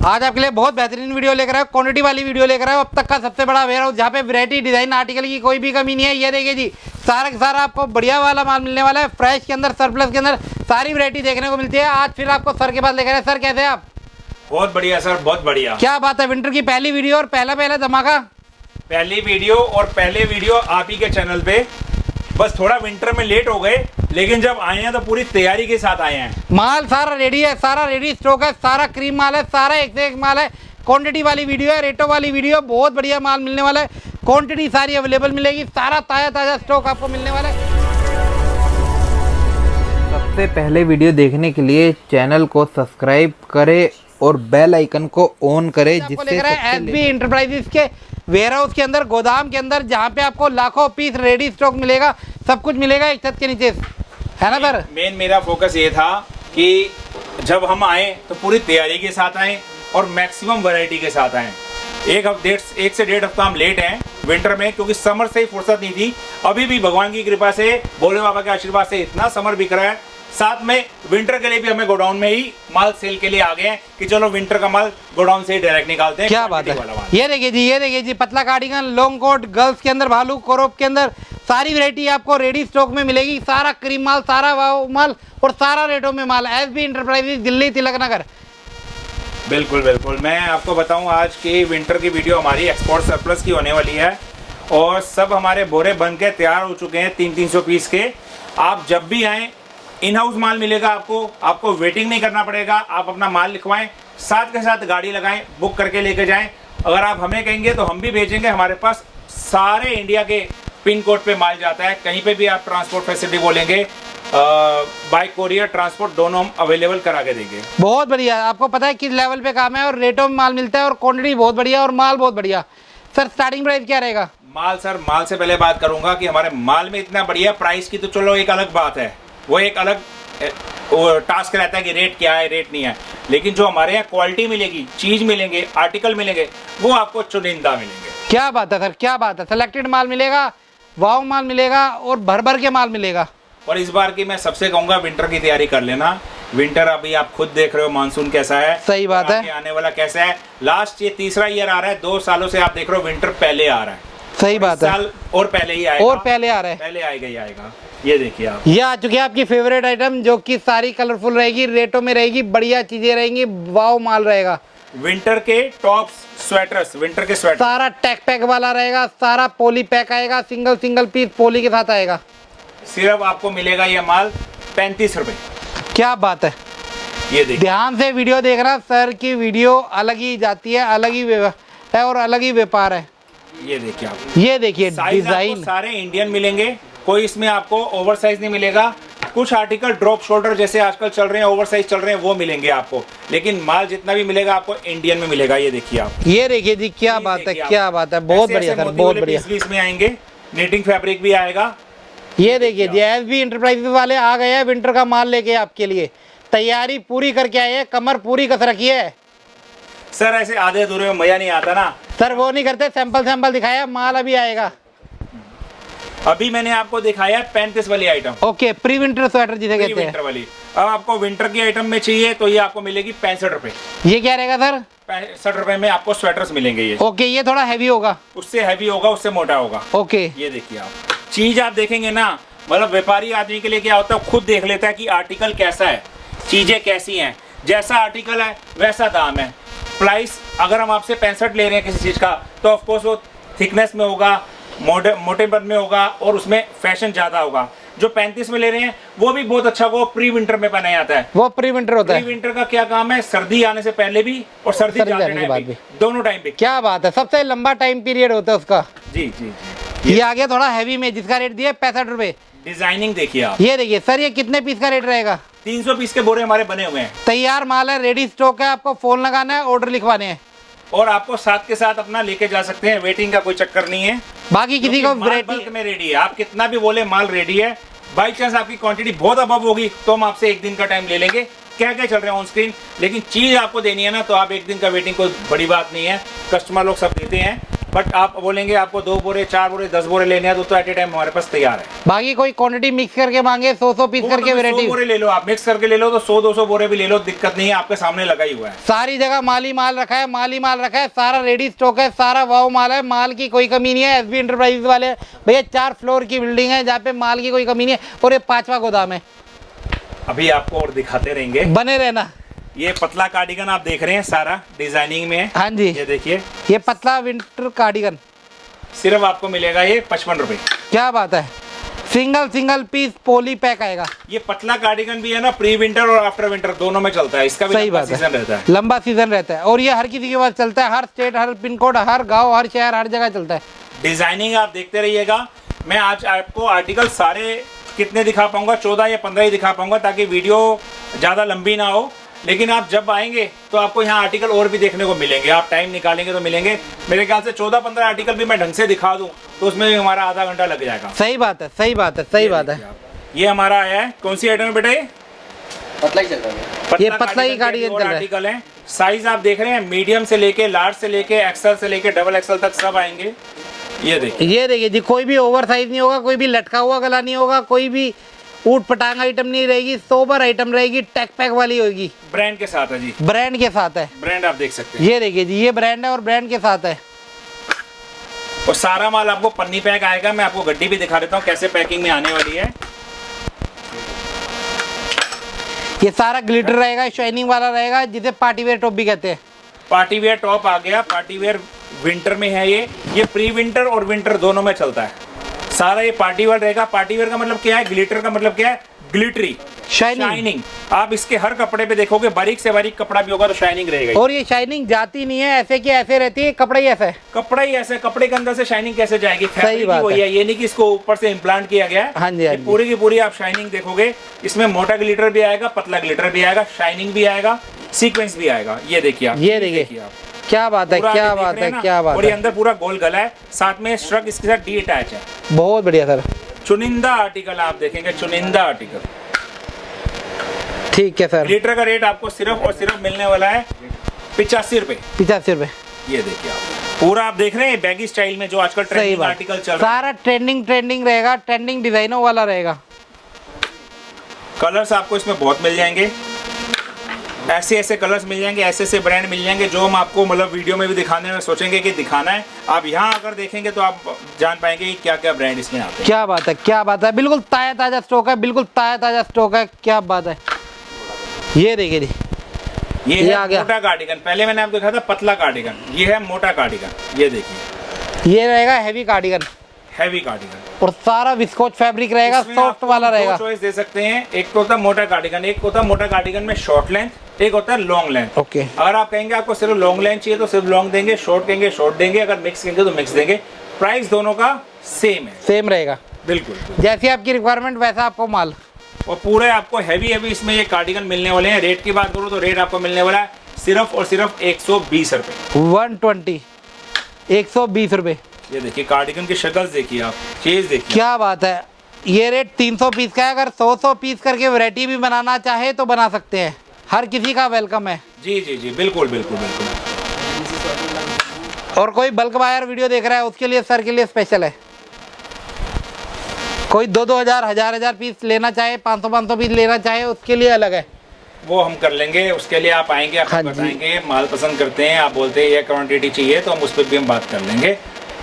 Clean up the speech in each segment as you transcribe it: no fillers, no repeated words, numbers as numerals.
आज आपके लिए बहुत बेहतरीन वीडियो लेकर आए, क्वांटिटी वाली वीडियो लेकर आए। अब तक का सबसे बड़ा वेयर हाउस जहाँ पे वैरायटी डिजाइन आर्टिकल की कोई भी कमी नहीं है। ये देखिए जी, सारा का सारा आपको बढ़िया वाला माल मिलने वाला है। फ्रेश के अंदर, सरप्लस के अंदर सारी वैरायटी देखने को मिलती है। आज फिर आपको सर के पास लेकर आए। सर कैसे हैं आप? बहुत बढ़िया सर, बहुत बढ़िया। क्या बात है, विंटर की पहली वीडियो और पहला धमाका। पहली वीडियो और पहले वीडियो आप ही के चैनल पे। बस थोड़ा विंटर में लेट हो गए, लेकिन जब आए हैं तो पूरी तैयारी के साथ आए हैं। माल सारा रेडी है, सारा रेडी स्टॉक है, सारा क्रीम माल है, सारा एक से एक माल है। क्वांटिटी वाली वीडियो है, रेटों वाली वीडियो, बहुत बढ़िया माल मिलने वाला है। क्वांटिटी सारी अवेलेबल मिलेगी, सारा ताज़ा स्टॉक आपको मिलने वाला है। सबसे पहले वीडियो देखने के लिए चैनल को सब्सक्राइब करें और बेल आइकन को ऑन करें, जिससे एसबी इंटरप्राइजेस के वेयर हाउस के अंदर, गोदाम के अंदर, जहाँ पे आपको लाखों पीस रेडी स्टॉक मिलेगा। सब कुछ मिलेगा एक छत के नीचे, है ना सर? मेन मेरा फोकस ये था कि जब हम आए तो पूरी तैयारी के साथ आए और मैक्सिमम वैरायटी के साथ आए। एक से डेढ़ हफ्ता हम लेट हैं विंटर में, क्योंकि समर से ही फुर्सत नहीं थी। अभी भी भगवान की कृपा से, भोले बाबा के आशीर्वाद से इतना समर बिक रहा है। साथ में विंटर के लिए भी हमें गोडाउन में ही माल सेल के लिए आ गए हैं कि चलो विंटर का माल गोडाउन से ही डायरेक्ट निकालते हैं। क्या बात है, ये देखिए जी, पतला कार्डिगन, लॉन्ग कोट, गर्ल्स के अंदर, भालू क्रोप के अंदर सारी वैरायटी आपको रेडी स्टॉक में मिलेगी। सारा क्रीम माल, सारा वाव माल और सारा रेटों में माल। SB enterprises, Delhi, Tilak Nagar. बिल्कुल बिल्कुल। मैं आपको बताऊं, आज की विंटर की वीडियो हमारी एक्सपोर्ट सरप्लस की होने वाली है और सब हमारे बोरे बन के तैयार हो चुके हैं 300 पीस के। आप जब भी आएँ, इन हाउस माल मिलेगा आपको वेटिंग नहीं करना पड़ेगा। आप अपना माल लिखवाएं, साथ के साथ गाड़ी लगाएं, बुक करके लेके जाएं। अगर आप हमें कहेंगे तो हम भी भेजेंगे। हमारे पास सारे इंडिया के पिन कोड पे माल जाता है। कहीं पे भी आप ट्रांसपोर्ट फैसिलिटी बोलेंगे, बाय कोरियर, ट्रांसपोर्ट दोनों हम अवेलेबल करा के देंगे। बहुत बढ़िया। आपको पता है किस लेवल पे काम है और रेटों में माल मिलता है और क्वांटिटी बहुत बढ़िया और माल बहुत बढ़िया। सर स्टार्टिंग प्राइस क्या रहेगा? माल से पहले बात करूंगा कि हमारे माल में इतना बढ़िया प्राइस की तो चलो एक अलग बात है, वो एक अलग टास्क रहता है कि रेट क्या है, रेट नहीं है। लेकिन जो हमारे यहाँ क्वालिटी मिलेगी, चीज मिलेंगे, आर्टिकल मिलेंगे, वो आपको चुनिंदा मिलेंगे। क्या बात है सर, क्या बात है। सिलेक्टेड माल मिलेगा, वाव माल मिलेगा और भर के माल मिलेगा। और इस बार की मैं सबसे कहूंगा, विंटर की तैयारी कर लेना। विंटर अभी आप खुद देख रहे हो मानसून कैसा है। सही बात है। आने वाला कैसा है। लास्ट ये तीसरा ईयर आ रहा है, 2 सालों से आप देख रहे हो विंटर पहले आ रहा है। सही बात है। साल और पहले ही आएगा, और पहले आ रहा है, पहले आएगा ही आएगा। ये देखिए आप, ये आ चुकी है आपकी फेवरेट आइटम, जो कि सारी कलरफुल रहेगी, रेटों में रहेगी, बढ़िया चीजें रहेंगी, वाव माल रहेगा। विंटर के टॉप्स, स्वेटर्स, विंटर के स्वेटर सारा टैग पैक वाला रहेगा, सारा पोली पैक आएगा, सिंगल पीस पोली के साथ आएगा। सिर्फ आपको मिलेगा ये माल 35 रुपए। क्या बात है। ये देखिए, ध्यान से वीडियो देखना, सर की वीडियो अलग ही जाती है, अलग ही है और अलग ही व्यापार है। ये देखिए आप, ये देखिए डिजाइन सारे इंडियन मिलेंगे, कोई इसमें आपको ओवर साइज नहीं मिलेगा। कुछ आर्टिकल ड्रॉप शोल्डर जैसे आजकल चल रहे हैं, ओवर साइज चल रहे हैं, वो मिलेंगे आपको। लेकिन माल जितना भी मिलेगा आपको इंडियन में मिलेगा। ये देखिए आप, ये देखिए जी, क्या बात है, क्या बात है। बहुत बढ़िया सर, बहुत बढ़िया। इसमें आएंगे, नीटिंग फैब्रिक भी आएगा। ये देखिए जी, एसबी इंटरप्राइजेस वाले आ गए हैं विंटर का माल लेके आपके लिए। तैयारी पूरी करके आए हैं, कमर पूरी कस रखी है। सर ऐसे आधे अधूरे में मजा नहीं आता ना सर, वो नहीं करते, सैंपल दिखाया, माल अभी आएगा। अभी मैंने आपको दिखाया 35 वाली item. Okay, pre winter sweater जिसे कहते हैं। विंटर वाली। अब आपको विंटर की आइटम में चाहिए तो ये आपको मिलेगी 65 रुपए। ये क्या रहेगा सर? 65 रुपए में आपको स्वेटर्स मिलेंगे ये। ओके, ये थोड़ा हैवी होगा, उससे हैवी होगा, उससे मोटा होगा। ओके, ये देखिए आप, चीज आप देखेंगे ना, मतलब व्यापारी आदमी के लिए क्या होता है, खुद देख लेता है कि आर्टिकल कैसा है, चीजें कैसी हैं। जैसा आर्टिकल है वैसा दाम है। प्राइस अगर हम आपसे 65 ले रहे हैं किसी चीज का, तो ऑफकोर्स वो थिकनेस में होगा, मोटेपन में होगा और उसमें फैशन ज्यादा होगा। जो 35 में ले रहे हैं वो भी बहुत अच्छा, वो प्री विंटर में बनाया जाता है। वो प्री विंटर होता है। प्री विंटर का क्या काम है, सर्दी आने से पहले भी और सर्दी जाने के बाद भी, दोनों टाइम पे। क्या बात है, सबसे लंबा टाइम पीरियड होता है उसका। जी जी जी। ये आ गया थोड़ा हैवी में, जिसका रेट दिया 65 रुपए। डिजाइनिंग देखिए आप। ये देखिए सर, ये कितने पीस का रेट रहेगा? 300 पीस के बोरे हमारे बने हुए हैं। तैयार माल है, रेडी स्टॉक है, आपको फोन लगाना है, ऑर्डर लिखवाने हैं और आपको साथ के साथ अपना लेके जा सकते हैं। वेटिंग का कोई चक्कर नहीं है। बाकी किसी को वैरायटी में रेडी है, आप कितना भी बोले माल रेडी है। बाई चांस आपकी क्वांटिटी बहुत अबव होगी तो हम आपसे 1 दिन का टाइम ले लेंगे, क्या क्या चल रहे हैं ऑन स्क्रीन। लेकिन चीज आपको देनी है ना, तो आप 1 दिन का वेटिंग कोई बड़ी बात नहीं है, कस्टमर लोग सब देते हैं। बट आप बोलेंगे आपको 2 बोरे 4 बोरे 10 बोरे लेने हैं तो एट ए टाइम हमारे पास तैयार है। बाकी कोई क्वांटिटी मिक्स करके मांगे 100 पीस करके वैरायटी 100 बोरे ले लो, आप मिक्स करके ले लो तो 100-200 बोरे भी ले लो, दिक्कत नहीं है, आपके सामने लगा ही हुआ है। सारी जगह माल ही माल रखा है, माल ही माल रखा है, सारा रेडी स्टॉक है, सारा वाव माल है, माल की कोई कमी नहीं है। एसबी इंटरप्राइजेज वाले भैया 4 फ्लोर की बिल्डिंग है जहाँ पे माल की कोई कमी नहीं है और ये 5वां गोदाम है। अभी आपको और दिखाते रहेंगे, बने रहना। ये पतला कार्डिगन आप देख रहे हैं, सारा डिजाइनिंग में है। हाँ जी, ये देखिए, ये पतला विंटर कार्डिगन सिर्फ आपको मिलेगा ये 55 रुपए। क्या बात है, सिंगल पीस पोली पैक आएगा। ये पतला कार्डिगन भी है ना, प्री विंटर और आफ्टर विंटर दोनों में चलता है, इसका भी सही लंबा बात है, सीजन रहता है। लंबा सीजन रहता है और ये हर किसी के पास चलता है, हर स्टेट, हर पिन कोड, हर गांव, हर शहर, हर जगह चलता है। डिजाइनिंग आप देखते रहिएगा। मैं आज आपको आर्टिकल सारे कितने दिखा पाऊंगा, 14 या 15 ही दिखा पाऊंगा ताकि वीडियो ज़्यादा लंबी ना हो। लेकिन आप जब आएंगे तो आपको यहाँ आर्टिकल और भी देखने को मिलेंगे, आप टाइम निकालेंगे तो मिलेंगे। मेरे ख्याल से 14-15 आर्टिकल भी मैं ढंग से दिखा दूँ तो उसमें भी हमारा आधा घंटा लग जाएगा। सही बात है, सही बात है, सही बात है। ये हमारा आया है, कौन सी आइटम है बेटा? ये पतला ही चल रहा है। ये पतला ही कार्डिगन चल रहा है। आर्टिकल है, साइज आप देख रहे हैं, मीडियम से लेके लार्ज से लेके एक्सेल से लेके डबल एक्सेल तक सब आएंगे। ये देखिए जी, कोई भी ओवर साइज नहीं होगा, कोई भी लटका हुआ गला नहीं होगा, कोई भी ऊट पटांग आइटम नहीं रहेगी, सोबर आइटम रहेगी, टैग पैक वाली होगी। ब्रांड के साथ है जी, ब्रांड के साथ है। ब्रांड आप देख सकते हैं। ये देखिए जी, ये ब्रांड है और ब्रांड के साथ है। और सारा माल आपको पन्नी पैक आएगा। मैं आपको गड्डी भी दिखा देता हूँ कैसे पैकिंग में आने वाली है। ये सारा ग्लिटर रहेगा, शाइनिंग वाला रहेगा, जिसे पार्टी वेयर टॉप भी कहते हैं। पार्टी वेयर टॉप आ गया, पार्टी वेयर विंटर में है। ये प्री विंटर और विंटर दोनों में चलता है। सारा ये पार्टी वेयर रहेगा। पार्टी वेयर का मतलब क्या है, ग्लिटर का मतलब क्या है, ग्लिटरी, शाइनिंग। आप इसके हर कपड़े पे देखोगे बारीक से बारीक कपड़ा भी होगा तो शाइनिंग रहेगा। और ये शाइनिंग जाती नहीं है, ऐसे की ऐसे रहती है, कपड़ा ही ऐसा है। कपड़ा ही ऐसा है, कपड़े के अंदर से शाइनिंग कैसे जाएगी? सही बात वही है, ये नहीं कि इसको ऊपर से इम्प्लांट किया गया है। हाँ जी, हाँ जी। पूरी की पूरी आप शाइनिंग देखोगे, इसमें मोटा ग्लिटर भी आएगा, पतला ग्लिटर भी आएगा, शाइनिंग भी आएगा, सीक्वेंस भी आएगा। ये देखिए आप, ये देखिए आप, क्या बात है, क्या बात है, क्या बात है। और ये अंदर पूरा गोल गला है, साथ में श्रग इसके साथ डी अटैच है। बहुत बढ़िया सर। चुनिंदा आर्टिकल आप देखेंगे, चुनिंदा आर्टिकल। ठीक है सर। ग्लिटर का रेट आपको सिर्फ और सिर्फ मिलने वाला है 85 रुपए। 85 रुपए। ये देखिए आप, पूरा आप देख रहे हैं बैगी स्टाइल में जो आजकल ट्रेंडिंग आर्टिकल चल रहा है। सारा ट्रेंडिंग रहेगा, ट्रेंडिंग डिजाइनों वाला रहेगा। कलर्स आपको इसमें बहुत मिल जाएंगे, ऐसे कलर्स मिल जाएंगे, ऐसे ब्रांड मिल जाएंगे जो हम आपको मतलब वीडियो में भी दिखाने में सोचेंगे कि दिखाना है। आप यहाँ अगर देखेंगे तो आप जान पाएंगे कि क्या क्या ब्रांड इसमें आते हैं। क्या बात है, क्या बात है, बिल्कुल ताजा स्टॉक है, बिल्कुल ताजा स्टॉक है। क्या बात है। ये देखिए जी, ये है आ गया मोटा कार्डिगन। पहले मैंने आपको दिखाया था पतला कार्डिगन, ये है मोटा कार्डिगन। ये देखिए, ये रहेगा हैवी कार्डिगन, हैवी कार्डिगन और सारा विस्कोच फैब्रिक रहेगा, सॉफ्ट वाला रहेगा। चॉइस दे सकते हैं, एक तो होता है मोटा कार्डिगन, एक होता है मोटा कार्डिगन में शॉर्ट लेंथ, एक होता है लॉन्ग लेंथ। ओके। अगर आप कहेंगे आपको सिर्फ लॉन्ग लेंथ चाहिए तो सिर्फ लॉन्ग देंगे, शॉर्ट कहेंगे शॉर्ट देंगे, अगर मिक्स कहेंगे तो मिक्स देंगे। प्राइस दोनों का सेम है, सेम रहेगा, बिल्कुल जैसी आपकी रिक्वायरमेंट वैसा आपको माल। और पूरे आपको हैवी इसमें ये कार्डिगन मिलने वाले हैं। रेट की बात करूँ तो रेट आपको मिलने वाला है सिर्फ और सिर्फ 120 रुपए। 120, 120 रुपए। ये देखिए कार्डिगन की शक्ल देखिए आप, चीज देखिए, क्या बात है। ये रेट 300 पीस का है, अगर 100 पीस करके वैरायटी भी बनाना चाहे तो बना सकते हैं, हर किसी का वेलकम है। जी जी जी, बिल्कुल बिल्कुल बिल्कुल। और कोई बल्क बायर वीडियो देख रहा है उसके लिए, सर के लिए स्पेशल है। कोई 2-2 हज़ार, 1000 पीस लेना चाहे, 500 पीस लेना चाहे, उसके लिए अलग है। वो हम कर लेंगे, उसके लिए आप आएंगे, आप हाँ जी। बताएंगे माल पसंद करते हैं, आप बोलते हैं ये क्वांटिटी चाहिए तो हम उस पर भी हम बात कर लेंगे।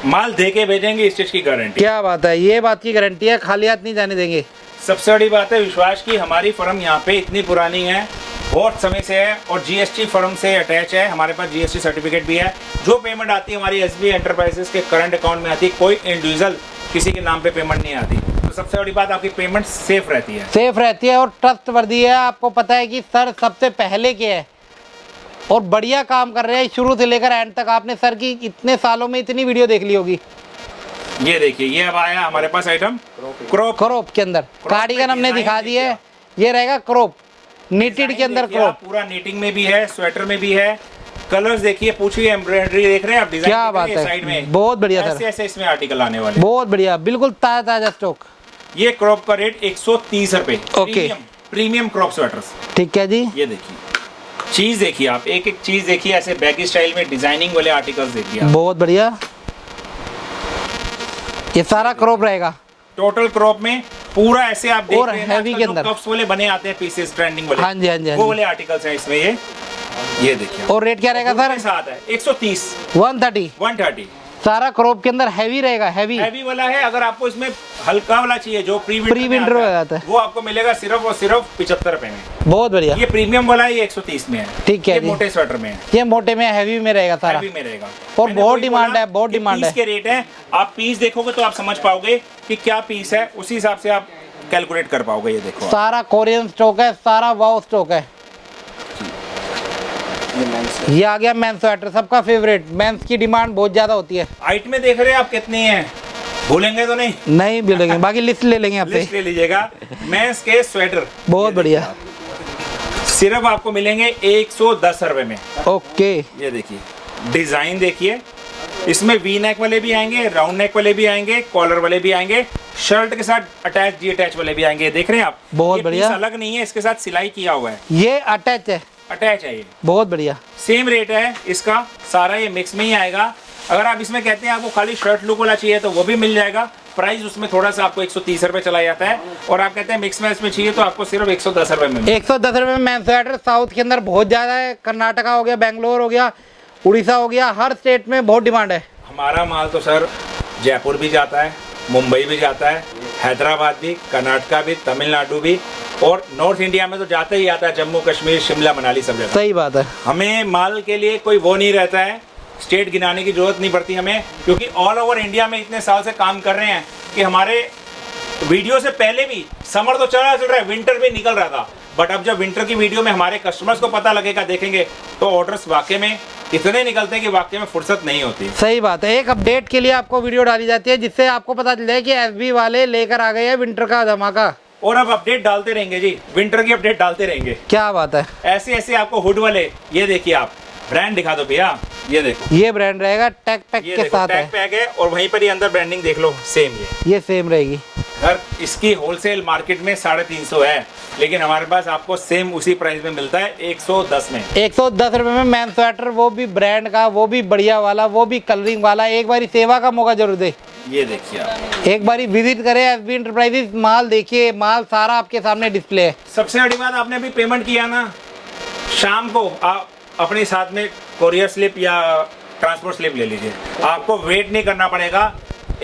माल दे के भेजेंगे, इस चीज की गारंटी। क्या बात है, ये बात की गारंटी है, खाली हाथ नहीं जाने देंगे। सबसे बड़ी बात है विश्वास की, हमारी फर्म यहाँ पे इतनी पुरानी है, बहुत समय से है और जीएसटी फर्म से अटैच है। हमारे पास जीएसटी सर्टिफिकेट भी है। जो पेमेंट आती है हमारी एसबी एंटरप्राइजेस के करंट अकाउंट में आती है, कोई इंडिविजुअल किसी के नाम पे पेमेंट नहीं आती। तो सबसे बड़ी बात, आपकी पेमेंट सेफ रहती है, सेफ रहती है और ट्रस्ट वर्दी है। आपको पता है कि सर सबसे पहले के है और बढ़िया काम कर रहे हैं शुरू से लेकर एंड तक। आपने सर की इतने सालों में इतनी वीडियो देख ली होगी। ये देखिए, ये अब आया हमारे पास आइटम क्रोप के अंदर कार्डिगन हमने दिखा दी है। ये रहेगा क्रोप, नीटेड के अंदर क्रोप। पूरा नीटिंग में भी है, स्वेटर में भी है। कलर्स देखिए, पूछिए, एम्ब्रॉयडरी देख रहे हैं आप, डिजाइन क्या बात है, साइड में बहुत बढ़िया सर। ऐसे ऐसे इसमें आर्टिकल आने वाले, बहुत बढ़िया, बिल्कुल ताजा स्टॉक। ये क्रॉप का रेट 130 रुपए। ओके। Premium crop sweaters. ठीक है जी। ये देखिए, चीज देखिए आप, एक एक चीज देखिए, ऐसे बैगी स्टाइल में डिजाइनिंग वाले आर्टिकल्स देखिए आप। बहुत बढ़िया। ये सारा क्रॉप रहेगा टोटल क्रॉप में पूरा ऐसे आप देख और रहे हैं heavy के अंदर। कप्स वाले बने आते हैं पीसेस ट्रेंडिंग वाले। हाँ जी, हाँ जी, हाँ वो जी। वाले आर्टिकल्स हैं इसमें ये देखिए। और रेट क्या रहेगा सर? साथ है 130 130। 130 सारा क्रॉप के अंदर हैवी रहेगा, हैवी वाला है। अगर आपको इसमें हल्का वाला चाहिए जो प्री विंटर में आता है, वो आपको मिलेगा सिर्फ और सिर्फ 75 रुपए में। बहुत बढ़िया। ये प्रीमियम वाला है, ये 130 में है। ठीक है ये जी। मोटे स्वेटर में है, ये मोटे में हैवी में रहेगा सारा, हैवी में रहेगा। और मैंने बहुत वही डिमांड बोला है, बहुत कि डिमांड है। पीस के रेट है, आप पीस देखोगे तो आप समझ पाओगे कि क्या पीस है, उसी हिसाब से आप कैलकुलेट कर पाओगे। ये देखो सारा कोरियन स्टॉक है, सारा वाव स्टॉक है। ये आ गया मेंस स्वेटर, सबका फेवरेट। मेंस की डिमांड बहुत ज्यादा होती है। हाइट में देख रहे हैं आप कितनी है, भूलेंगे तो नहीं? नहीं भूलेंगे, बाकी लिस्ट ले लेंगे आपसे। लिस्ट ले लीजिएगा। मेंस के स्वेटर बहुत बढ़िया, सिर्फ आपको मिलेंगे 110 रुपए में। ओके। ये देखिए डिजाइन देखिए, इसमें वी नेक वाले भी आएंगे, राउंड नेक वाले भी आएंगे, कॉलर वाले भी आएंगे, शर्ट के साथ अटैच जी अटैच वाले भी आएंगे। देख रहे हैं आप, बहुत ये बढ़िया। पीस अलग नहीं है, इसके साथ सिलाई किया हुआ है, ये अटैच है, अटैच है। ये बहुत बढ़िया। सेम रेट है इसका, सारा ये मिक्स में ही आएगा। अगर आप इसमें कहते हैं आपको खाली शर्ट लुक वाला चाहिए तो वो भी मिल जाएगा। प्राइस उसमें थोड़ा सा आपको 130 रुपए चला जाता है, और आप कहते हैं मिक्स मैच में चाहिए तो आपको सिर्फ 110 रुपए में। 110 रुपए में मेंस स्वेटर। साउथ के अंदर बहुत ज्यादा है, कर्नाटका हो गया, बेंगलोर हो गया, उड़ीसा हो गया, हर स्टेट में बहुत डिमांड है। हमारा माल तो सर जयपुर भी जाता है, मुंबई भी जाता है, हैदराबाद भी, कर्नाटका भी, तमिलनाडु भी, और नॉर्थ इंडिया में तो जाता ही आता है, जम्मू कश्मीर, शिमला, मनाली, सब जगह। सही बात है। हमें माल के लिए कोई वो नहीं रहता है, स्टेट गिनाने की जरूरत नहीं पड़ती हमें, क्योंकि ऑल ओवर इंडिया में इतने साल से काम कर रहे हैं कि हमारे वीडियो से पहले भी समर तो चल रहा है, विंटर भी निकल रहा था, बट अब जब विंटर की वीडियो में हमारे कस्टमर्स को पता लगेगा, देखेंगे, तो ऑर्डर्स वाकई में इतने निकलते हैं कि वाकई में फुर्सत नहीं होती। सही बात है। एक अपडेट के लिए आपको वीडियो डाली जाती है, जिससे आपको पता चल जाए कि एसबी वाले लेकर आ गए हैं विंटर का धमाका। और अब अपडेट डालते रहेंगे जी, विंटर की अपडेट डालते रहेंगे। क्या बात है। ऐसे ऐसे आपको हुड वाले, ये देखिए आप ब्रांड दिखा दो भैया, ये देखो, ये ब्रांड रहेगा, टैग पैक ये के देखो साथ टैग है। पैक है, और वहीं पर ही अंदर ब्रांडिंग देख लो, सेम ये सेम रहेगी। अगर इसकी होलसेल मार्केट में 350 है, लेकिन हमारे पास आपको सेम उसी प्राइस में मिलता है 110 में। 110 रुपए में मेंस स्वेटर, वो भी ब्रांड का, वो भी बढ़िया वाला, वो भी कलरिंग वाला। एक बारी सेवा का मौका जरूर दे, ये देखिए आप, एक बारी विजिट करें एसबी इंटरप्राइजेस। माल देखिए, माल सारा आपके सामने डिस्प्ले है। सबसे बड़ी बात, आपने अभी पेमेंट किया ना, शाम को आप अपने साथ में कोरियर स्लिप या ट्रांसपोर्ट स्लिप ले लीजिए, आपको वेट नहीं करना पड़ेगा।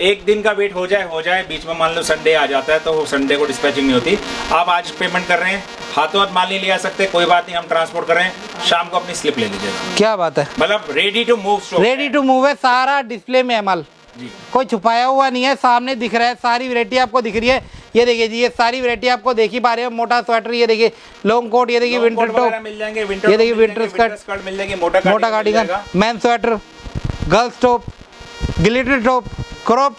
एक दिन का वेट हो जाए, बीच में मान लो संडे आ जाता है तो संडे को डिस्पैचिंग नहीं होती। आप आज पेमेंट कर रहे हैं, हाथों हाथ माल नहीं ले आ सकते, कोई बात नहीं, हम ट्रांसपोर्ट कर रहे हैं, शाम को अपनी स्लिप ले लीजिएगा। क्या बात है। मतलब ready to move stock, ready to move है, सारा डिस्प्ले में है माल, जी। कोई छुपाया हुआ नहीं है, सामने दिख रहा है, सारी वैरायटी आपको दिख रही है। ये देखिए जी, ये सारी वैरायटी आपको देख ही पा रहे हो। मोटा स्वेटर, ये देखिए लॉन्ग कोट, ये देखिए विंटर टॉप मिल जाएंगे, ये देखिए विंटर स्कर्ट मिल जाएगी, मोटा cardigan, man sweater, girls top, glitter top, crop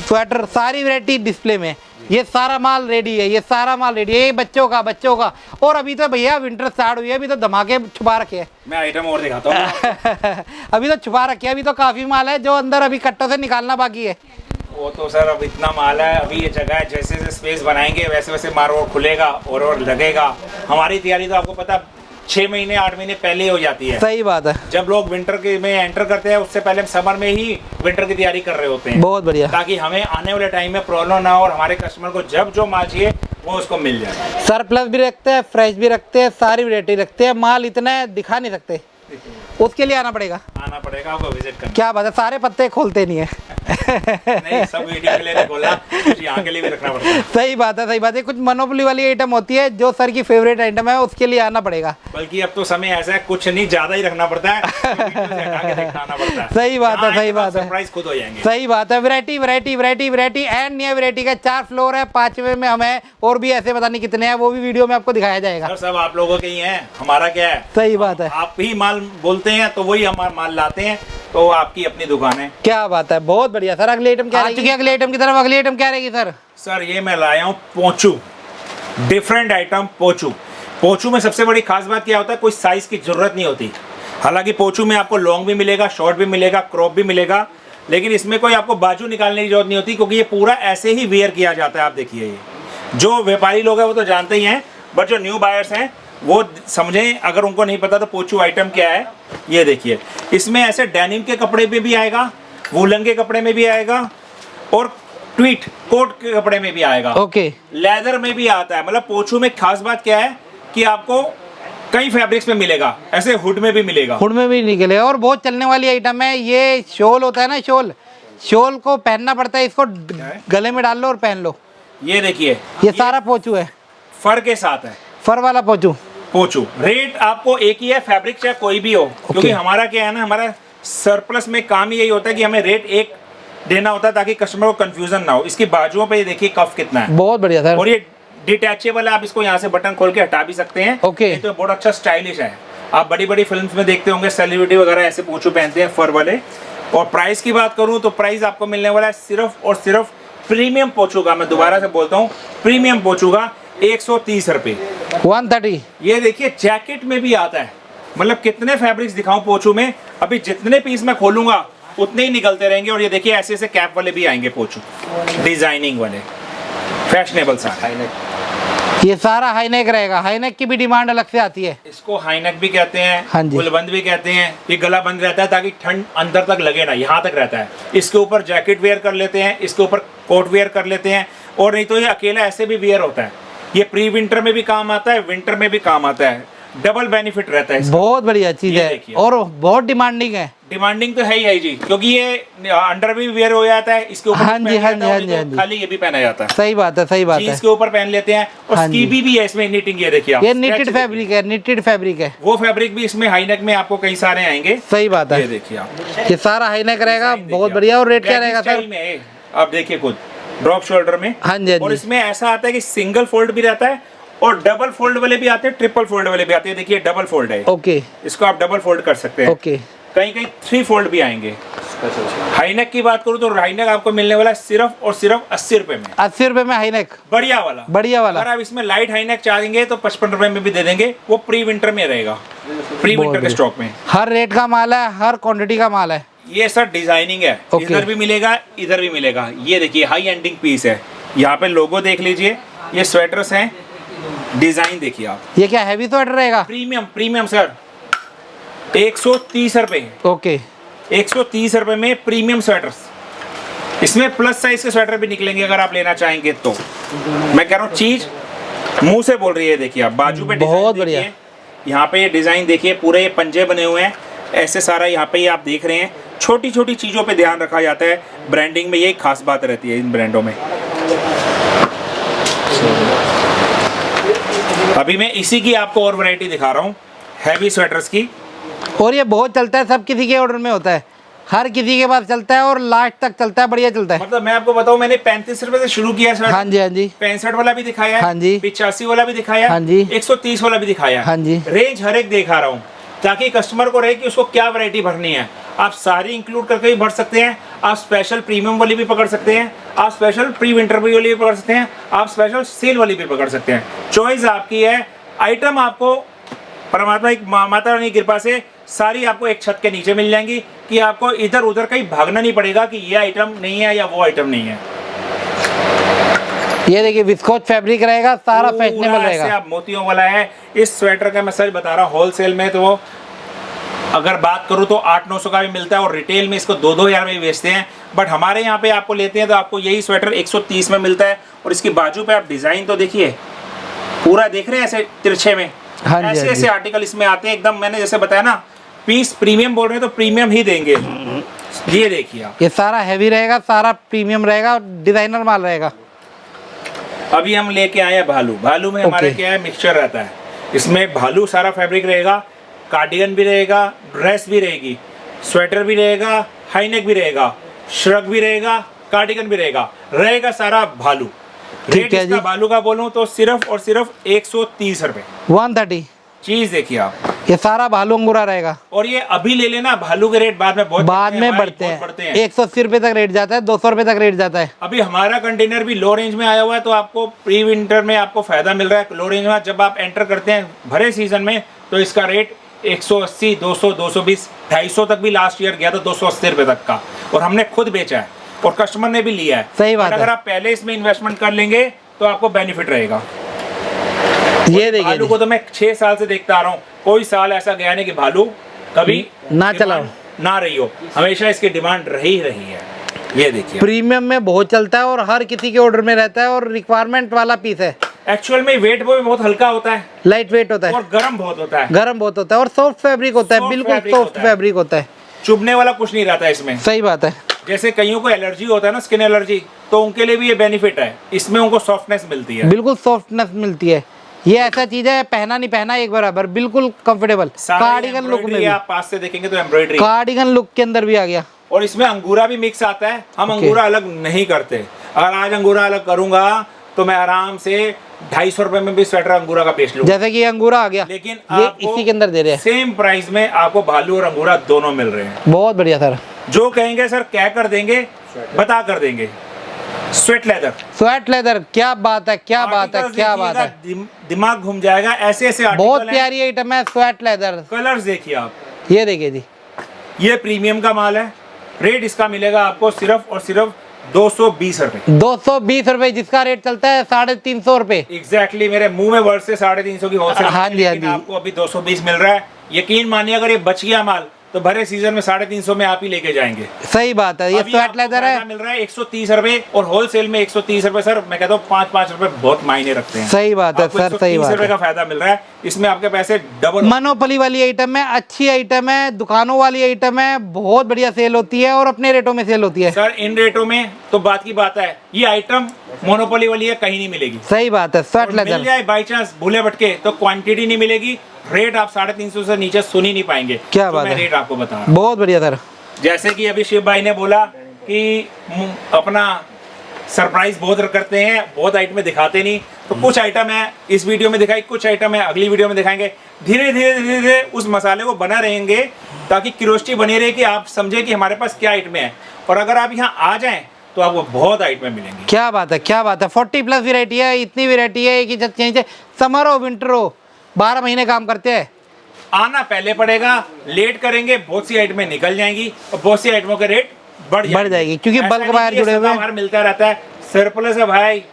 sweater, सारी वैरायटी डिस्प्ले में। ये सारा माल रेडी है, ये सारा माल रेडी है। ये बच्चों का। और अभी तो भैया विंटर स्टार्ट हुई है, अभी तो धमाके छुपा रखे हैं। मैं आइटम और दिखाता हूँ। अभी तो छुपा रखे हैं, अभी तो काफी माल है जो अंदर अभी कट्टों से निकालना बाकी है। वो तो सर अब इतना माल है, अभी ये जगह है, जैसे जैसे स्पेस बनाएंगे वैसे वैसे माल और खुलेगा और लगेगा। हमारी तैयारी तो आपको पता 6 महीने 8 महीने पहले ही हो जाती है। सही बात है। जब लोग विंटर के में एंटर करते हैं उससे पहले हम समर में ही विंटर की तैयारी कर रहे होते हैं, बहुत बढ़िया, ताकि हमें आने वाले टाइम में प्रॉब्लम ना हो और हमारे कस्टमर को जब जो माल चाहिए वो उसको मिल जाए। सरप्लस भी रखते हैं, फ्रेश भी रखते हैं, सारी वैरायटी रखते हैं। माल इतना दिखा नहीं सकते, उसके लिए आना पड़ेगा आपको विजिट करना। क्या बात है, सारे पत्ते खोलते नहीं है। नहीं, सब वीडियो के लिए नहीं बोला, कुछ यहाँ के लिए भी रखना पड़ता है। सही बात है, सही बात है। कुछ मोनोपोली वाली आइटम होती है जो सर की फेवरेट आइटम है, उसके लिए आना पड़ेगा। बल्कि अब तो समय ऐसा है, कुछ नहीं ज्यादा ही रखना पड़ता है, वीडियो से हटा के दिखाना पड़ता है। सही बात है, सही बात है, सरप्राइज खुद हो जाएंगे। सही बात है। वैरायटी एंड नियर वैरायटी का 4 फ्लोर है, 5वें में हमें और भी ऐसे पता नहीं कितने हैं, वो भी वीडियो में आपको दिखाया जाएगा। सर सब आप लोगों के ही हैं, हमारा क्या है। सही बात है। आप ही माल बोलते हैं तो वही हमारा माल लाते हैं, तो आपकी अपनी दुकान है। क्या बात है, बहुत बढ़िया सर। अगली आइटम क्या रहेगी? अगली आइटम की तरफ, अगली आइटम क्या रहेगी सर? सर ये मैं लाया हूँ poncho, different item poncho. Poncho में सबसे बड़ी खास बात क्या होता है, कोई साइज की जरूरत नहीं होती। हालांकि पोंचू में आपको लॉन्ग भी मिलेगा, शॉर्ट भी मिलेगा, क्रॉप भी मिलेगा, लेकिन इसमें कोई आपको बाजू निकालने की जरूरत नहीं होती, क्योंकि ये पूरा ऐसे ही वेयर किया जाता है। आप देखिए, ये जो व्यापारी लोग हैं वो तो जानते ही हैं, बट जो न्यू बायर्स हैं वो समझें, अगर उनको नहीं पता तो पोंचू आइटम क्या है। ये देखिए, इसमें ऐसे डेनिम के कपड़े में भी आएगा, वूलन के कपड़े में भी आएगा, और ट्वीट कोट के कपड़े में भी आएगा, ओके, लेदर में भी आता है। मतलब पोछू में खास बात क्या है कि आपको कई फैब्रिक्स में मिलेगा, ऐसे हुड में भी मिलेगा, हुड में भी निकले। और बहुत चलने वाली आइटम है ये। शॉल होता है ना, शॉल, शॉल को पहनना पड़ता है, इसको गले में डाल लो और पहन लो। ये देखिए, ये सारा पोचू है, फर के साथ है, फर वाला पोचू। पोचू। रेट आपको एक ही है, फैब्रिक चाहे कोई भी हो, क्योंकि हमारा क्या है ना, हमारा सरप्लस में काम ही यही होता है कि हमें रेट एक देना होता है ताकि कस्टमर को कंफ्यूजन ना हो। इसकी बाजुओं पे ये देखिए कफ कितना है, बहुत बढ़िया सर। और ये डिटैचेबल है, आप इसको यहाँ से बटन खोल के हटा भी सकते हैं। ओके। ये तो बहुत अच्छा स्टाइलिश है। आप बड़ी बड़ी फिल्म्स में देखते होंगे सेलिब्रिटी वगैरह ऐसे पोचू पहनते हैं फर वाले। और प्राइस की बात करूं तो प्राइस आपको मिलने वाला है सिर्फ और सिर्फ प्रीमियम पोचू का, मैं दोबारा से बोलता हूँ, प्रीमियम पोचू का 130 रुपए, 130। ये देखिए जैकेट में भी आता है। मतलब कितने फैब्रिक्स दिखाऊं पोचू में, अभी जितने पीस मैं खोलूंगा उतने ही निकलते रहेंगे। और ये देखिए ऐसे ऐसे कैप वाले भी आएंगे पोचू, डिजाइनिंग वाले, फैशनेबल सा। ये सारा हाई नेक रहेगा, हाई नेक की भी डिमांड अलग से आती है। इसको हाई नेक भी कहते हैं, हाँ जी, गुलबंद भी कहते हैं। ये गला बंद रहता है ताकि ठंड अंदर तक लगे ना, यहाँ तक रहता है। इसके ऊपर जैकेट वेयर कर लेते हैं, इसके ऊपर कोट वेयर कर लेते हैं, और नहीं तो ये अकेला ऐसे भी वेयर होता है। ये प्री विंटर में भी काम आता है, विंटर में भी काम आता है, डबल बेनिफिट रहता है इसका। बहुत बढ़िया चीज है और बहुत डिमांडिंग है। डिमांडिंग तो है ही जी, क्योंकि ये अंडर भी वेयर हो जाता है, इसके ऊपर हाँ जी, हाँ जी, हाँ जी, हाँ जी, खाली ये भी पहना जाता है। सही बात है, सही बात है। जीन्स के ऊपर पहन लेते हैं, और हाँ स्कीबी भी है इसमें, निटिंग। ये देखिए आप, ये निटेड फैब्रिक है, निटेड फैब्रिक है। वो फैब्रिक भी इसमें हाई नेक में आपको कई सारे आएंगे। सही बात है, ये देखिए आप, ये सारा हाई नेक रहेगा, बहुत बढ़िया। और रेट क्या रहेगा सर? आप देखिए खुद, ड्रॉप शोल्डर में। हाँ जी, हाँ और जी। इसमें ऐसा आता है कि सिंगल फोल्ड भी रहता है और डबल फोल्ड वाले भी आते हैं, ट्रिपल फोल्ड वाले भी आते हैं। देखिए डबल फोल्ड है, ओके, इसको आप डबल फोल्ड कर सकते हैं। ओके। कहीं कहीं 3 फोल्ड भी आएंगे। हाई नेक की बात करूँ तो हाई नेक आपको मिलने वाला है सिर्फ और सिर्फ 80 रुपए में। 80 रुपए में हाई नेक, बढ़िया वाला, बढ़िया वाला। अगर आप इसमें लाइट हाई नेक चाहेंगे तो 55 रुपए में भी दे देंगे। वो प्री विंटर में रहेगा, प्री विंटर के स्टॉक में। हर रेट का माल है, हर क्वांटिटी का माल है। ये सर डिजाइनिंग है, इधर भी मिलेगा, इधर भी मिलेगा। ये देखिए हाई एंडिंग पीस है, यहाँ पे लोगो देख लीजिए। ये स्वेटर्स हैं, डिजाइन देखिए आप। ये क्या हैवी स्वेटर रहेगा? प्रीमियम, प्रीमियम सर, 130 रुपए। ओके, 130 रुपए में प्रीमियम स्वेटर्स। इसमें प्लस साइज के स्वेटर भी निकलेंगे अगर आप लेना चाहेंगे तो। मैं कह रहा हूँ चीज मुंह से बोल रही है। देखिए आप बाजू पे बहुत बढ़िया। यहाँ पे ये डिजाइन देखिए, पूरे ये पंजे बने हुए हैं ऐसे सारा। यहाँ पे ये आप देख रहे हैं, छोटी छोटी चीजों पे ध्यान रखा जाता है ब्रांडिंग में, यही खास बात रहती है इन ब्रांडों में। अभी मैं इसी की आपको और वैरायटी दिखा रहा हूँ, हैवी स्वेटर्स की। और ये बहुत चलता है, सब किसी के ऑर्डर में होता है, हर किसी के पास चलता है और लास्ट तक चलता है, बढ़िया चलता है। मतलब मैं आपको बताऊं, मैंने 35 रुपए से शुरू किया सर। हाँ जी, हाँ जी। 65 वाला भी दिखाया है, हाँ जी। 85 वाला भी दिखाया है, हाँ जी। 130 वाला भी दिखाया है। हाँ जी। रेंज हर एक दिखा रहा हूँ ताकि कस्टमर को रहे कि उसको क्या वैरायटी भरनी है। आप सारी इंक्लूड करके भी भर सकते हैं, आप स्पेशल प्रीमियम वाली भी पकड़ सकते हैं, आप स्पेशल प्री विंटर वाली भी पकड़ सकते हैं, आप स्पेशल सेल वाली भी पकड़ सकते हैं। चॉइस आपकी है। आइटम आपको परमात्मा की माता रानी की कृपा से सारी आपको एक छत के नीचे मिल जाएंगी, कि आपको इधर उधर कहीं भागना नहीं पड़ेगा कि ये आइटम नहीं है या वो आइटम नहीं है। ये देखिए विस्कोस फैब्रिक रहेगा, सारा फैशनेबल रहेगा। आप मोतियों वाला है। इस स्वेटर का मैं सच बता रहा हूँ, होलसेल में तो वो अगर बात करूँ तो 800-900 का भी मिलता है, और रिटेल में इसको 2-2 हज़ार में भी बेचते हैं। बट हमारे यहाँ पे आपको लेते हैं तो आपको यही स्वेटर 130 में मिलता है। और इसकी बाजू पे आप डिजाइन तो देखिए, पूरा देख रहे हैं ऐसे तिरछे में। हाँ जी, ऐसे हाँ ऐसे जी। आर्टिकल इसमें आते हैं एकदम। मैंने जैसे बताया ना, पीस प्रीमियम बोल रहे हैं तो प्रीमियम ही देंगे। ये देखिए आप, ये सारा हैवी रहेगा, सारा प्रीमियम रहेगा, डिजाइनर माल रहेगा। अभी हम लेके आए हैं भालू। भालू में हमारे क्या है, मिक्सचर रहता है। इसमें भालू सारा फैब्रिक रहेगा, कार्डिगन भी रहेगा, ड्रेस भी रहेगी, स्वेटर भी रहेगा, हाई नेक भी रहेगा, श्रग भी रहेगा, कार्डिगन भी रहेगा सारा भालू। रेट है इसका जी। भालू का बोलूं तो सिर्फ और सिर्फ 130 रुपए। 130। चीज देखिए आप, ये सारा भालू अंगूरा रहेगा। और ये अभी ले लेना, भालू के रेट बाद में बहुत बाद में हमारे बढ़ते बहुत बढ़ते हैं, हैं। 180 रुपए तक रेट जाता है, 200 रुपए तक रेट जाता है। अभी हमारा कंटेनर भी लो रेंज में आया हुआ है, तो आपको प्री विंटर में आपको फायदा मिल रहा है लो रेंज में। जब आप एंटर करते हैं भरे सीजन में तो इसका रेट 180, 200, 220, 250 तक भी लास्ट ईयर गया था, 280 रुपए तक का। और हमने खुद बेचा है और कस्टमर ने भी लिया है। सही बात अगर है। आप पहले इसमें इन्वेस्टमेंट कर लेंगे तो आपको बेनिफिट रहेगा। ये देखिए भालू को तो मैं 6 साल से देखता आ रहा हूँ, कोई साल ऐसा गया नहीं कि भालू कभी ना चला हो। ना रही हो। हमेशा इसकी डिमांड रही है। ये देखिए प्रीमियम में बहुत चलता है और हर किसी के ऑर्डर में रहता है और रिक्वायरमेंट वाला पीस है। एक्चुअल में वेट भी बहुत हल्का होता है, लाइट वेट होता है और गर्म बहुत होता है। गर्म बहुत होता है और सॉफ्ट फैब्रिक होता है, Soft बिल्कुल fabric सॉफ्ट होता है। फैब्रिक होता है। चुभने वाला कुछ नहीं रहता है इसमें। सही बात है। जैसे कईयों को एलर्जी होता है ना, स्किन एलर्जी, तो उनके लिए भी ये बेनिफिट है, इसमें उनको सॉफ्टनेस मिलती है। बिल्कुल सॉफ्टनेस मिलती है। ये ऐसा चीज है, पहना नहीं पहना एक बराबर, बिल्कुल कंफर्टेबल। कार्डिगन लुक में भी, आप पास से देखेंगे तो एम्ब्रॉयडरी, कार्डिगन लुक के अंदर भी आ गया। और इसमें अंगूरा भी मिक्स आता है। हम अंगूरा अलग नहीं करते। अगर आज अंगूरा अलग करूंगा तो मैं आराम से 250 रुपए में भी स्वेटर अंगूरा का बेच लूंगा। जैसे कि ये अंगूरा आ गया, लेकिन ये आपको इसी के अंदर दे रहे हैं। सेम प्राइस में आपको भालू और अंगूरा दोनों मिल रहे हैं। बहुत बढ़िया सर। जो कहेंगे सर क्या कर देंगे, बता कर देंगे। स्वेट लेदर, स्वेट लेदर, क्या बात है, क्या बात है, आर्टिकल्स क्या बात है। देखिएगा, दिमाग घूम जाएगा। ऐसे ऐसे बहुत आर्टिकल हैं। प्यारी आइटम है स्वेट लेदर। कलर्स देखिए आप, ये देखिए जी, ये प्रीमियम का माल है। रेट इसका मिलेगा आपको सिर्फ और सिर्फ 220 रुपए। 220 रुपए, जिसका रेट चलता है 350 रुपए। एग्जैक्टली मेरे मुंह में वर्ड से 350 की होलसेल, हाँ जी, हाँ लेकिन जी। आपको अभी 220 मिल रहा है। यकीन मानिए अगर ये बच गया माल तो भरे सीजन में 350 में आप ही लेके जाएंगे। सही बात है। ये अभी स्वेट आपको लेदर फायदा है। मिल रहा है 130 रुपए, और होलसेल में 130 रुपए। सर मैं कहता हूँ 5-5 रुपए बहुत मायने रखते हैं। सही बात है आपको सर, सही 130 बात रुपए है। का फायदा मिल रहा है। इसमें आपके पैसे डबल। मनोपली वाली आइटम है, अच्छी आइटम है, दुकानों वाली आइटम है, बहुत बढ़िया सेल होती है और अपने रेटों में सेल होती है। सर इन रेटों में तो बात की बात है, ये आइटम मोनोपोली वाली है, कहीं नहीं मिलेगी। सही बात है। स्वेट और मिल लेदर, जाए बाई चांस भूले भटके तो क्वांटिटी नहीं मिलेगी। रेट आप 350 से नीचे सुन ही नहीं पाएंगे। क्या तो बात मैं है। रेट आपको बता रहा हूं। बहुत बढ़िया सर। जैसे कि अभी शिव भाई ने बोला कि अपना सरप्राइज बहुत करते हैं, बहुत आइटम दिखाते नहीं, तो कुछ आइटम है इस वीडियो में दिखाई, कुछ आइटम है अगली वीडियो में दिखाएंगे। धीरे धीरे धीरे धीरे उस मसाले को बना रहेंगे ताकि क्यूरियोसिटी बनी रहे कि आप समझे कि हमारे पास क्या आइटम है। और अगर आप यहाँ आ जाएं तो आपको बहुत आइटम मिलेंगी। क्या बात है, क्या बात है। 40+ वैरायटी है, इतनी वैरायटी है कि जब चाहिए, समर हो विंटर हो, 12 महीने काम करते हैं। आना पहले पड़ेगा, लेट करेंगे बहुत सी आइटमें निकल जाएंगी और बहुत सी आइटमों के रेट बढ़ जाएगी, क्योंकि ऐसा बल्क नहीं बायर कि ये जुड़े हुए हैं। सदाबहार मिलता रहता है। सरप्लस है भाई,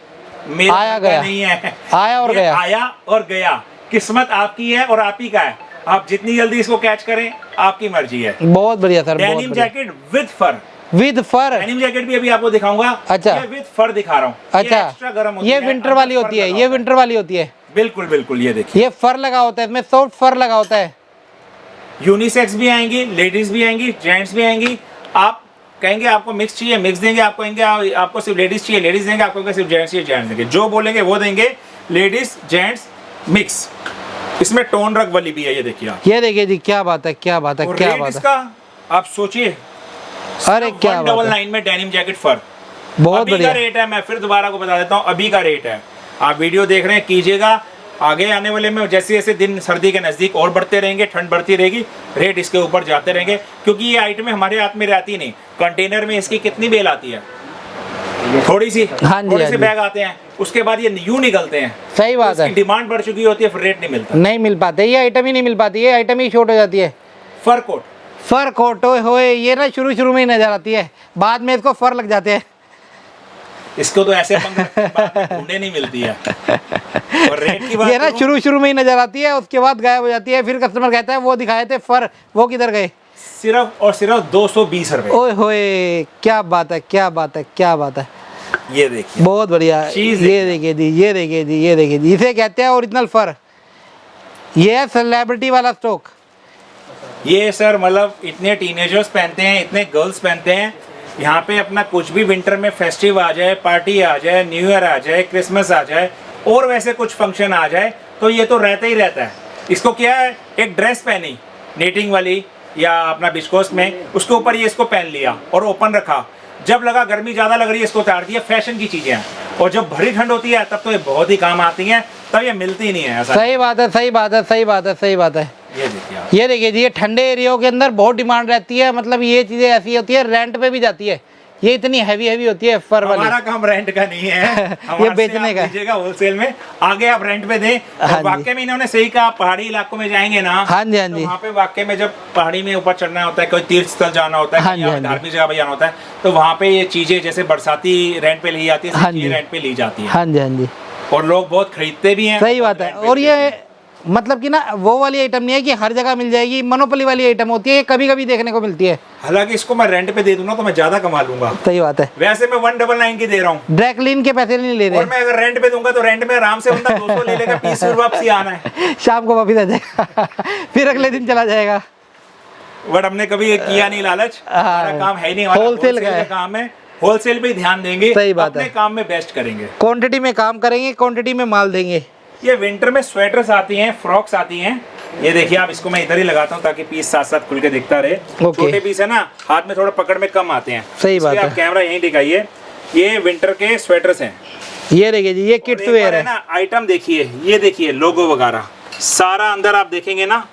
मेरा आया का गया। नहीं है, आया और ये गया। आया और गया। किस्मत आपकी है और आप ही का है। आप जितनी जल्दी इसको कैच करें आपकी मर्जी है। बहुत बढ़िया सर, बहुत डेनिम बढ़िया। Jacket with fur, with fur. Denim jacket भी अभी आपको दिखाऊंगा। अच्छा। ये विद फर दिखा रहा हूँ। अच्छा, एक्स्ट्रा गर्म होती ये है, विंटर अंदर वाली फर होती है, लगा ये होता विंटर वाली होती है। बिल्कुल बिल्कुल, ये देखिए ये फर लगा होता है, इसमें सॉफ्ट फर लगा होता है। यूनिसेक्स भी आएंगी, लेडीज भी आएंगी, जेंट्स भी आएंगी। आप कहेंगे आपको मिक्स चाहिए, मिक्स देंगे। आपको कहेंगे आपको सिर्फ लेडीज चाहिए, लेडीज देंगे। आपको कहेंगे सिर्फ जेंट्स चाहिए, जेंट्स देंगे। जो बोलेंगे वो देंगे। Ladies gents mix. इसमें टोन रग वाली भी है, ये देखिए आप। ये देखिए जी, क्या बात है, क्या बात है, और क्या रेट बात है। इसका आप सोचिए, अरे क्या बात है, 199 में डेनिम जैकेट फर। बहुत अभी का बढ़िया। रेट है, मैं फिर दोबारा को बता देता हूँ, अभी का रेट है। आप वीडियो देख रहे हैं, कीजिएगा। आगे आने वाले में जैसे जैसे दिन सर्दी के नज़दीक और बढ़ते रहेंगे, ठंड बढ़ती रहेगी, रेट इसके ऊपर जाते रहेंगे। क्योंकि ये आइटमें हमारे हाथ में रहती नहीं। कंटेनर में इसकी कितनी बेल आती है, थोड़ी सी, हाँ जी, थोड़े हाँ से जी। बैग आते हैं, उसके बाद ये यूं निकलते हैं। सही बात है। इसकी डिमांड बढ़ चुकी होती है, फिर रेट नहीं मिलता। नहीं मिल पाते, ये आइटम ही नहीं मिल पाती, ये आइटम ही शॉर्ट हो जाती है। फर कोट, फर कोट होए, ये ना शुरू में ही नजर आती है, बाद में इसको फर लग जाते हैं। इसको तो ऐसे ढूंढे नहीं मिलती है। और रेट की बात ये ना करूं, शुरू में ही नजर आती है, उसके बाद गायब हो जाती है। फिर कस्टमर कहता है वो दिखाए थे फर, वो किधर गए। सिर्फ और सिर्फ 220 रुपए। ओए होए, क्या बात है, क्या बात है, क्या बात है। ये देखिए, बहुत बढ़िया। चीज़ ये देखिए जी, ये देखिए जी, ये देखिए जी, इसे कहते हैं ओरिजिनल फर। ये है सेलिब्रिटी वाला स्टॉक। ये सर मतलब इतने टीनेजर्स पहनते हैं, इतने गर्ल्स पहनते हैं। यहाँ पे अपना कुछ भी विंटर में फेस्टिव आ जाए, पार्टी आ जाए, न्यू ईयर आ जाए, क्रिसमस आ जाए, और वैसे कुछ फंक्शन आ जाए, तो ये तो रहता ही रहता है। इसको क्या है, एक ड्रेस पहनी नेटिंग वाली या अपना बिस्कोस में, उसके ऊपर ये इसको पहन लिया और ओपन रखा। जब लगा गर्मी ज़्यादा लग रही है, इसको उतार दिया। फैशन की चीज़ें हैं, और जब भरी ठंड होती है तब तो ये बहुत ही काम आती हैं, तब ये मिलती नहीं है। ऐसा सही बात है, सही बात है, सही बात है, सही बात है। ये देखिए आप। ये देखिए जी, ये ठंडे एरियो के अंदर बहुत डिमांड रहती है। मतलब ये चीजें ऐसी होती है, रेंट पे भी जाती है। ये इतनी हैवी हैवी होती है फर वाली। हमारा काम रेंट का नहीं है, ये बेचने का लीजिएगा होलसेल में, आगे आप रेंट पे दें। हाँ और वाकई में इन्होंने सही कहा, पहाड़ी इलाकों में जाएंगे ना, हाँ जी, हाँ तो जी। वहाँ पे वाकई में जब पहाड़ी में ऊपर चढ़ना होता है, कोई तीर्थ स्थल जाना होता है, हाँ कहीं जी, हाँ जी। धार्मिक जगह पे जाना होता है, तो वहाँ पे ये चीजें जैसे बरसाती रेंट पे ली जाती है, हाँ ये जी। रेंट पे ली जाती है। हाँ जी, हाँ जी, और लोग बहुत खरीदते भी हैं। सही बात है। रेंट पे और भी ये देते हैं। मतलब कि ना वो वाली आइटम नहीं है कि हर जगह मिल जाएगी, मोनोपोली वाली आइटम होती है, ये कभी कभी देखने को मिलती है। हालांकि इसको मैं रेंट पे दे दूंगा तो मैं ज्यादा कमा लूंगा। सही बात है। वैसे मैं 199 की दे रहा हूँ, ड्राई क्लीन के पैसे नहीं ले और रहे। मैं अगर रेंट पे दूंगा तो रेंट में आराम से बंदा 200 ले लेगा, 20 वापसी आना है, शाम को वापिस आ जाएगा फिर अगले दिन चला जाएगा। बट हमने कभी ये किया नहीं लालच, हमारा काम है ही नहीं, हमारा होलसेल का काम है, होलसेल पे ध्यान देंगे। सही बात है। अपने काम में बेस्ट करेंगे, क्वांटिटी में काम करेंगे, क्वांटिटी में माल देंगे। ये विंटर में स्वेटर्स आती हैं, फ्रॉक्स आती हैं। ये देखिए आप, इसको मैं इधर ही लगाता हूँ ताकि पीस साथ साथ खुल के दिखता रहे। छोटे पीस है ना, हाथ में थोड़ा पकड़ में कम आते हैं। सही बात है। आप कैमरा यहीं दिखाइए, ये विंटर के स्वेटर्स हैं। ये देखिए जी, ये किड्स वेयर है ना। आइटम देखिए, ये देखिए लोगो वगैरह सारा अंदर आप देखेंगे ना,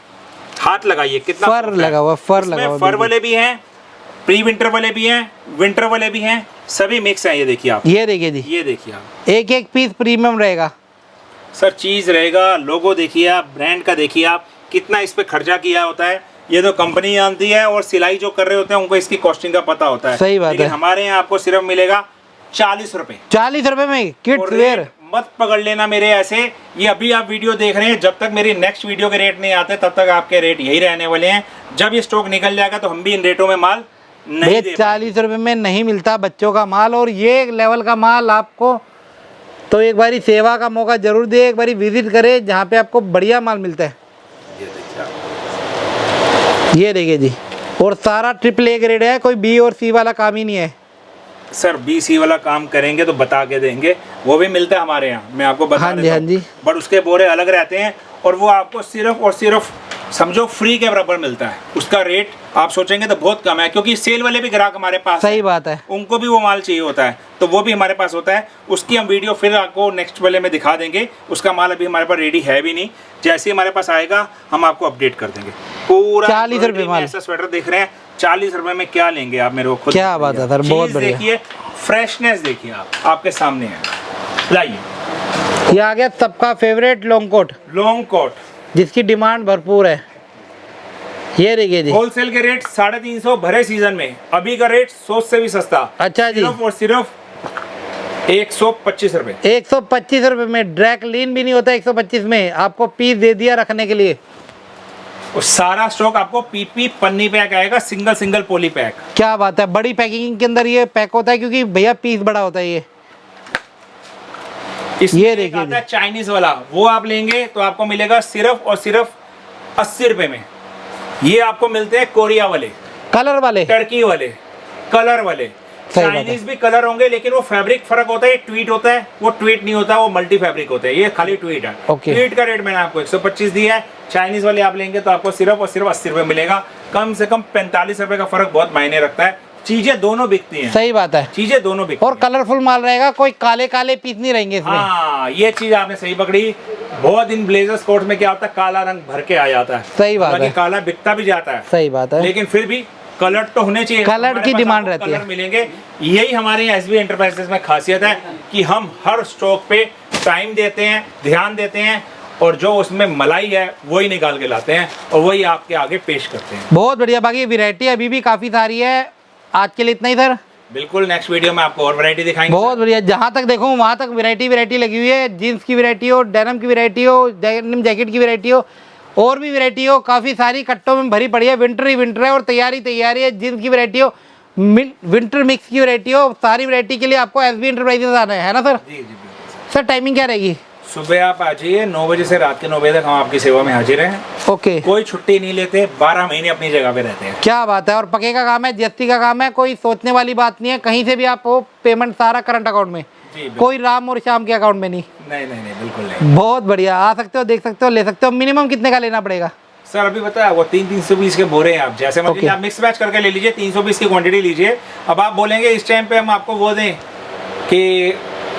हाथ लगाइए कितना फर लगा हुआ, फर लगा हुआ। फर वाले भी हैं, प्री विंटर वाले भी हैं, विंटर वाले भी हैं, सभी मिक्स हैं। ये देखिए आप, ये देखिए जी, ये देखिए आप, एक एक पीस प्रीमियम रहेगा सर, चीज रहेगा। लोगो देखिए आप, ब्रांड का देखिए आप, कितना इस पे खर्चा किया होता है। ये तो कंपनी जानती है, और सिलाई जो कर रहे होते हैं उनको इसकी कॉस्टिंग का पता होता है। सही बात लेकिन है। हमारे यहाँ आपको सिर्फ मिलेगा 40 रुपए। 40 रुपए में किड्स और वेयर। रेट मत पकड़ लेना मेरे ऐसे, ये अभी आप वीडियो देख रहे हैं, जब तक मेरी नेक्स्ट वीडियो के रेट नहीं आते तब तक आपके रेट यही रहने वाले हैं। जब ये स्टॉक निकल जाएगा तो हम भी इन रेटों में माल नहीं दे 40 रुपए में नहीं मिलता बच्चों का माल, और ये लेवल का माल आपको, तो एक बारी सेवा का मौका जरूर दे, एक बारी विजिट करें जहाँ पे आपको बढ़िया माल मिलता है। ये देखिए जी, और सारा ट्रिपल ए ग्रेड है, कोई बी और सी वाला काम ही नहीं है। सर BC वाला काम करेंगे तो बता के देंगे, वो भी मिलता है हमारे यहाँ, मैं आपको बता देता हूँ। बट उसके बोरे अलग रहते हैं, और वो आपको सिर्फ और सिर्फ समझो फ्री के बराबर मिलता है। उसका रेट आप सोचेंगे तो बहुत कम है, क्योंकि सेल वाले भी ग्राहक हमारे पास, सही बात है, उनको भी वो माल चाहिए होता है, तो वो भी हमारे पास होता है। उसकी हम वीडियो फिर आपको नेक्स्ट वाले में दिखा देंगे। उसका माल अभी हमारे पास रेडी है भी नहीं, जैसे ही हमारे पास आएगा हम आपको अपडेट कर देंगे। पूरा 40 रुपए माल, ऐसा स्वेटर देख रहे हैं, 40 रुपए में क्या लेंगे आप, मेरे को खुद क्या बात है सर, बहुत बढ़िया। देखिए फ्रेशनेस देखिए आप, आपके सामने है, लाइए। ये आ गया सबका favourite long coat, long coat जिसकी डिमांड भरपूर है। ये देखिए जी, होलसेल के रेट 350 भरे सीजन में, अभी का रेट सोच से भी सस्ता। अच्छा जी, सिर्फ और सिर्फ 125 रुपए। 125 रुपए में ड्राई क्लीन भी नहीं होता 125 में, आपको पीस दे दिया रखने के लिए। और सारा स्टॉक आपको PP पन्नी पैक आएगा, सिंगल सिंगल पोली पैक। क्या बात है, बड़ी पैकिंग के अंदर ये पैक होता है, क्योंकि भैया पीस बड़ा होता है। ये देखिए आता है चाइनीज वाला, वो आप लेंगे तो आपको मिलेगा सिर्फ और सिर्फ 80 रुपए में। ये आपको मिलते हैं कोरिया वाले, कलर वाले, टर्की वाले, कलर वाले। चाइनीज भी कलर होंगे, लेकिन वो फैब्रिक फर्क होता है। ट्वीट होता है, वो ट्वीट नहीं होता, वो मल्टी फैब्रिक होता है। ये खाली ट्वीट है। ट्वीट का रेट मैंने आपको 125 दिया है। चाइनीज वाले आप लेंगे तो आपको सिर्फ और सिर्फ 80 रुपए मिलेगा। कम से कम 45 रुपए का फर्क बहुत मायने रखता है। चीजें दोनों बिकती हैं। सही बात है, चीजें दोनों बिकती और कलरफुल माल रहेगा, कोई काले काले पीस नहीं रहेंगे इसमें। हाँ, ये चीज आपने सही पकड़ी। बहुत इन ब्लेजर्स कोट में क्या होता है, काला रंग भर के आ जाता है। सही बात है, काला बिकता भी जाता है। सही बात है, लेकिन फिर भी कलर तो होने चाहिए। कलर की डिमांड रहती है। कलर मिलेंगे। यही हमारे SB एंटरप्राइजेस में खासियत है कि हम हर स्टॉक पे टाइम देते हैं, ध्यान देते हैं, और जो उसमें मलाई है वही निकाल के लाते हैं और वही आपके आगे पेश करते हैं। बहुत बढ़िया। बाकी वैरायटी अभी भी काफी सारी है। आज के लिए इतना ही सर। बिल्कुल, नेक्स्ट वीडियो में आपको और वैरायटी दिखाएंगे। बहुत बढ़िया, जहाँ तक देखो वहाँ तक वैरायटी लगी हुई है। जीन्स की वैरायटी हो, डेनिम की वैरायटी हो, डेनिम जैकेट की वैरायटी हो, और भी वैरायटी हो, काफ़ी सारी कट्टों में भरी पड़ी है। विंटर ही विंटर है और तैयारी है। जीन्स की वैरायटी हो, विंटर मिक्स की वैरायटी हो, सारी वैरायटी के लिए आपको SB एंटरप्राइजेस आना है ना सर? जी बिल्कुल सर। टाइमिंग क्या रहेगी? सुबह आप आ जाइए 9 बजे से रात के 9 बजे तक हम आपकी सेवा में हाजिर हैं। ओके। कोई छुट्टी नहीं लेते, 12 महीने अपनी जगह पे रहते हैं। क्या बात है। और पके का काम है, GST का काम है, कोई सोचने वाली बात नहीं है। कहीं से भी आप पेमेंट सारा करंट अकाउंट में, कोई राम और शाम के अकाउंट में नहीं। नहीं, बिल्कुल नहीं। बहुत बढ़िया, आ सकते हो, देख सकते हो, ले सकते हो। मिनिमम कितने का लेना पड़ेगा सर? अभी बताया वो 320 के बोरे हैं। आप जैसे मतलब आप मिक्स मैच करके ले लीजिए, 320 की क्वांटिटी लीजिए। अब आप बोलेंगे इस टाइम पे हम आपको वो दें कि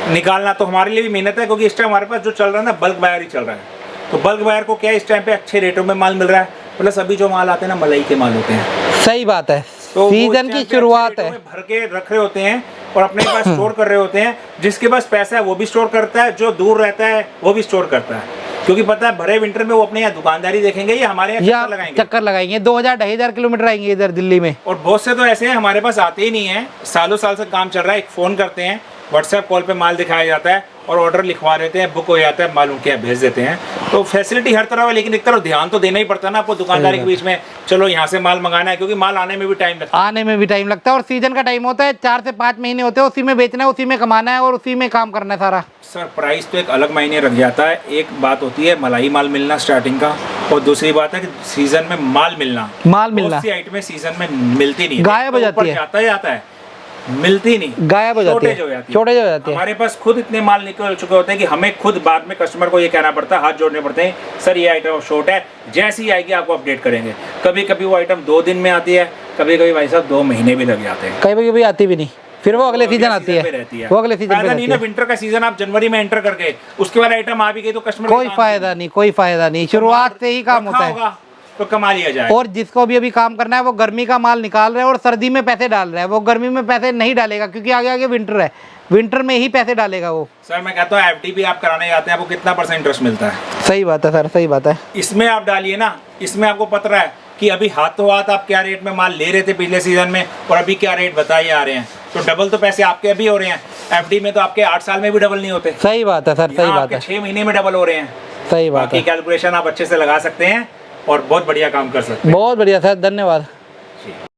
निकालना, तो हमारे लिए भी मेहनत है, क्योंकि इस टाइम हमारे पास जो चल रहा है ना, बल्क बायर ही चल रहा है। तो बल्क बायर को क्या इस टाइम पे अच्छे रेटों में माल मिल रहा है। प्लस अभी जो माल आते हैं ना, मलाई के माल होते हैं। सही बात है, तो सीजन की शुरुआत है। भर के रख रहे होते हैं और अपने पास स्टोर कर रहे होते हैं। जिसके पास पैसा है वो भी स्टोर करता है, जो दूर रहता है वो भी स्टोर करता है, क्योंकि पता है भरे विंटर में वो अपने यहाँ दुकानदारी देखेंगे या हमारे यहाँ चक्कर लगाएंगे। 2000-2500 किलोमीटर आएंगे इधर दिल्ली में। और बहुत से तो ऐसे हैं हमारे पास आते ही नहीं है, सालों साल से काम चल रहा है। एक फ़ोन करते हैं, व्हाट्सएप कॉल पे माल दिखाया जाता है और ऑर्डर लिखवा देते हैं, बुक हो जाता है, माल उनके यहाँ भेज देते हैं। तो फैसिलिटी हर तरह है, लेकिन एक तरफ ध्यान तो देना ही पड़ता है ना आपको दुकानदारी के बीच में। चलो यहाँ से माल मंगाना है, क्योंकि माल आने में भी टाइम लगता है। आने में भी टाइम लगता है और सीजन का टाइम होता है, 4 से 5 महीने होते हैं, उसी में बेचना है, उसी में कमाना है और उसी में काम करना है सारा। सर प्राइस तो एक अलग मायने रख जाता है। एक बात होती है मलाई माल मिलना स्टार्टिंग का, और दूसरी बात है कि सीजन में माल मिलना। बहुत सी आइटमें सीजन में मिलती नहीं, गायब हो जाती है, जाता है, मिलती नहीं, गायब हो जाती है, शॉर्टेज हो जाती है। हमारे पास खुद इतने माल निकल चुके होते हैं कि हमें खुद बाद में कस्टमर को ये कहना पड़ता है, हाथ जोड़ने पड़ते हैं, सर ये आइटम शॉर्ट है, जैसी ही आएगी आपको अपडेट करेंगे। कभी कभी वो आइटम 2 दिन में आती है, कभी कभी भाई साहब 2 महीने भी लग जाते हैं, कभी कभी आती भी नहीं, फिर वो अगले सीजन आती है, वो अगले सीजन नहीं ना। विंटर का सीजन आप जनवरी में एंटर करके उसके बाद आइटम आ भी गई तो कस्टमर कोई फायदा नहीं, कोई फायदा नहीं, शुरुआत से ही काम होता है तो कमा लिया जाए। और जिसको भी अभी काम करना है वो गर्मी का माल निकाल रहा है और सर्दी में पैसे डाल रहा है, वो गर्मी में पैसे नहीं डालेगा, क्योंकि आगे आगे विंटर है, विंटर में ही पैसे डालेगा वो। सर मैं कहता हूँ एफडी भी आप कराने जाते हैं, आपको कितना % इंटरेस्ट मिलता है? सही बात है सर, सही बात है। इसमें आप डालिए ना, इसमें आपको पता है कि अभी हाथों हाथ आप क्या रेट में माल ले रहे थे पिछले सीजन में और अभी क्या रेट बताइए आ रहे हैं, तो डबल तो पैसे आपके अभी हो रहे हैं। एफडी में तो आपके 8 साल में भी डबल नहीं होते। सही बात है सर, सही बात है, 6 महीने में डबल हो रहे हैं। सही बात है। कैलकुलेशन आप अच्छे से लगा सकते हैं और बहुत बढ़िया काम कर सकते हैं। बहुत बढ़िया सर, धन्यवाद।